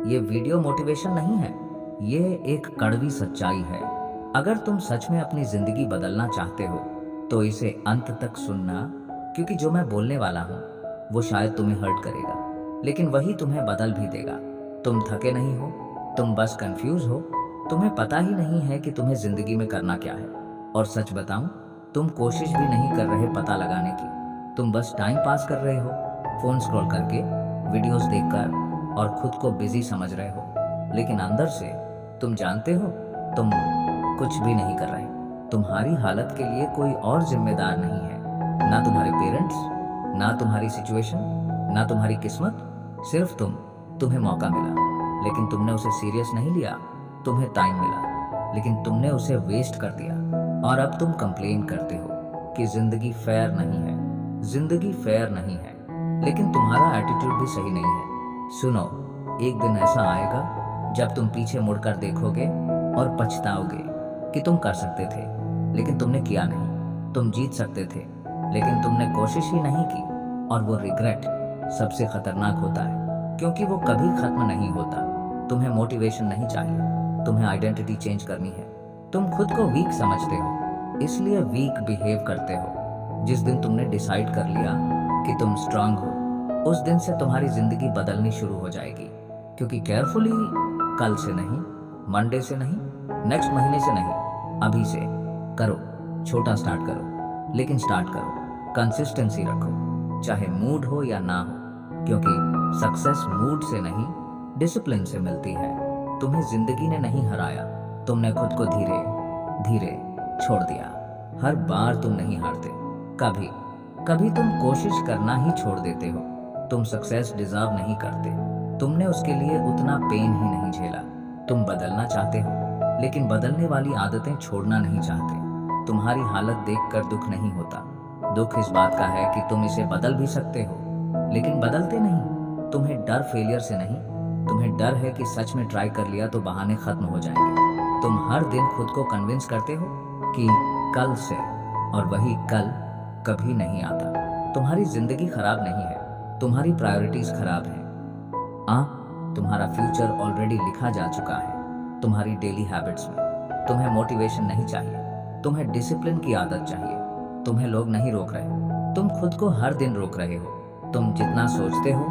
ये video motivation नहीं है, ये एक कड़वी सच्चाई है। अगर तुम सच में अपनी जिंदगी बदलना चाहते हो तो इसे अंत तक सुनना, क्योंकि जो मैं बोलने वाला हूँ वो शायद तुम्हें हर्ट करेगा, लेकिन वही तुम्हें बदल भी देगा। तुम थके नहीं हो, तुम बस कंफ्यूज हो। तुम्हें पता ही नहीं है कि तुम्हें जिंदगी में करना क्या है। और सच बताऊं, तुम कोशिश भी नहीं कर रहे पता लगाने की। तुम बस टाइम पास कर रहे हो, फोन स्क्रॉल करके, वीडियोस देखकर, और खुद को बिजी समझ रहे हो। लेकिन अंदर से तुम जानते हो तुम कुछ भी नहीं कर रहे। तुम्हारी हालत के लिए कोई और जिम्मेदार नहीं है, ना तुम्हारे पेरेंट्स, ना तुम्हारी सिचुएशन, ना तुम्हारी किस्मत, सिर्फ तुम्हें मौका मिला, लेकिन तुमने उसे सीरियस नहीं लिया। तुम्हें टाइम मिला, लेकिन तुमने उसे वेस्ट कर दिया। और अब तुम कंप्लेन करते हो कि जिंदगी फेयर नहीं है। जिंदगी फेयर नहीं है, लेकिन तुम्हारा एटीट्यूड भी सही नहीं है। सुनो, एक दिन ऐसा आएगा जब तुम पीछे मुड़कर देखोगे और पछताओगे कि तुम कर सकते थे, लेकिन तुमने किया नहीं। तुम जीत सकते थे, लेकिन तुमने कोशिश ही नहीं की। और वो रिग्रेट सबसे खतरनाक होता है, क्योंकि वो कभी खत्म नहीं होता। तुम्हें मोटिवेशन नहीं चाहिए, तुम्हें आइडेंटिटी चेंज करनी है। तुम खुद को वीक समझते हो, इसलिए वीक बिहेव करते हो। जिस दिन तुमने डिसाइड कर लिया कि तुम स्ट्रांग हो, उस दिन से तुम्हारी जिंदगी बदलनी शुरू हो जाएगी। क्योंकि केयरफुली कल से नहीं, मंडे से नहीं, नेक्स्ट महीने से नहीं, अभी से करो। छोटा स्टार्ट करो, लेकिन स्टार्ट करो। कंसिस्टेंसी रखो, चाहे मूड हो या ना हो, क्योंकि सक्सेस मूड से नहीं, डिसिप्लिन से मिलती है। तुम्हें जिंदगी ने नहीं हराया, तुमने खुद को धीरे धीरे छोड़ दिया। हर बार तुम नहीं हारते, कभी कभी तुम कोशिश करना ही छोड़ देते हो। तुम सक्सेस डिजर्व नहीं करते, तुमने उसके लिए उतना पेन ही नहीं झेला। तुम बदलना चाहते हो, लेकिन बदलने वाली आदतें छोड़ना नहीं चाहते। तुम्हारी हालत देखकर दुख नहीं होता, दुख इस बात का है कि तुम इसे बदल भी सकते हो, लेकिन बदलते नहीं। तुम्हें डर फेलियर से नहीं, तुम्हें डर है कि सच में ट्राई कर लिया तो बहाने खत्म हो जाएंगे। तुम हर दिन खुद को कन्विंस करते हो कि कल से, और वही कल कभी नहीं आता। तुम्हारी जिंदगी खराब नहीं है, तुम्हारी प्रायोरिटीज खराब हैं। तुम्हारा फ्यूचर ऑलरेडी लिखा जा चुका है तुम्हारी डेली हैबिट्स में। तुम्हें मोटिवेशन नहीं चाहिए, तुम्हें डिसिप्लिन की आदत चाहिए। तुम्हें लोग नहीं रोक रहे, तुम खुद को हर दिन रोक रहे हो। तुम जितना सोचते हो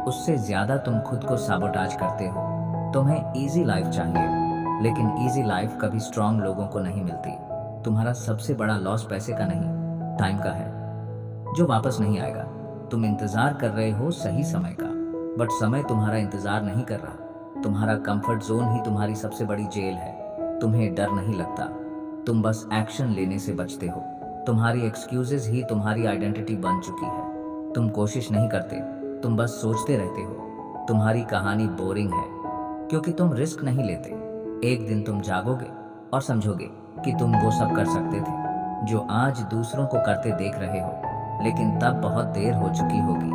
उससे ज्यादा तुम खुद को साबोटाज करते हो। तुम्हें इजी लाइफ चाहिए, लेकिन इजी लाइफ कभी स्ट्रांग लोगों को नहीं मिलती। तुम्हारा सबसे बड़ा लॉस पैसे का नहीं, टाइम का है, जो वापस नहीं आएगा। तुम इंतजार कर रहे हो सही समय का, बट समय तुम्हारा इंतजार नहीं कर रहा। तुम्हारा कंफर्ट जोन ही तुम्हारी सबसे बड़ी जेल है। तुम्हें डर नहीं लगता, तुम बस एक्शन लेने से बचते हो। तुम्हारी एक्सक्यूजेस ही तुम्हारी आइडेंटिटी बन चुकी है। तुम कोशिश नहीं करते, तुम बस सोचते रहते हो। तुम्हारी कहानी बोरिंग है, क्योंकि तुम रिस्क नहीं लेते। एक दिन तुम जागोगे और समझोगे कि तुम वो सब कर सकते थे जो आज दूसरों को करते देख रहे हो, लेकिन तब बहुत देर हो चुकी होगी।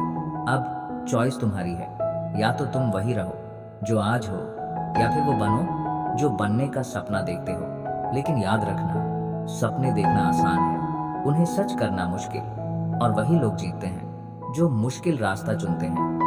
अब चॉइस तुम्हारी है, या तो तुम वही रहो जो आज हो, या फिर वो बनो जो बनने का सपना देखते हो। लेकिन याद रखना, सपने देखना आसान है, उन्हें सच करना मुश्किल। और वही लोग जीतते हैं जो मुश्किल रास्ता चुनते हैं।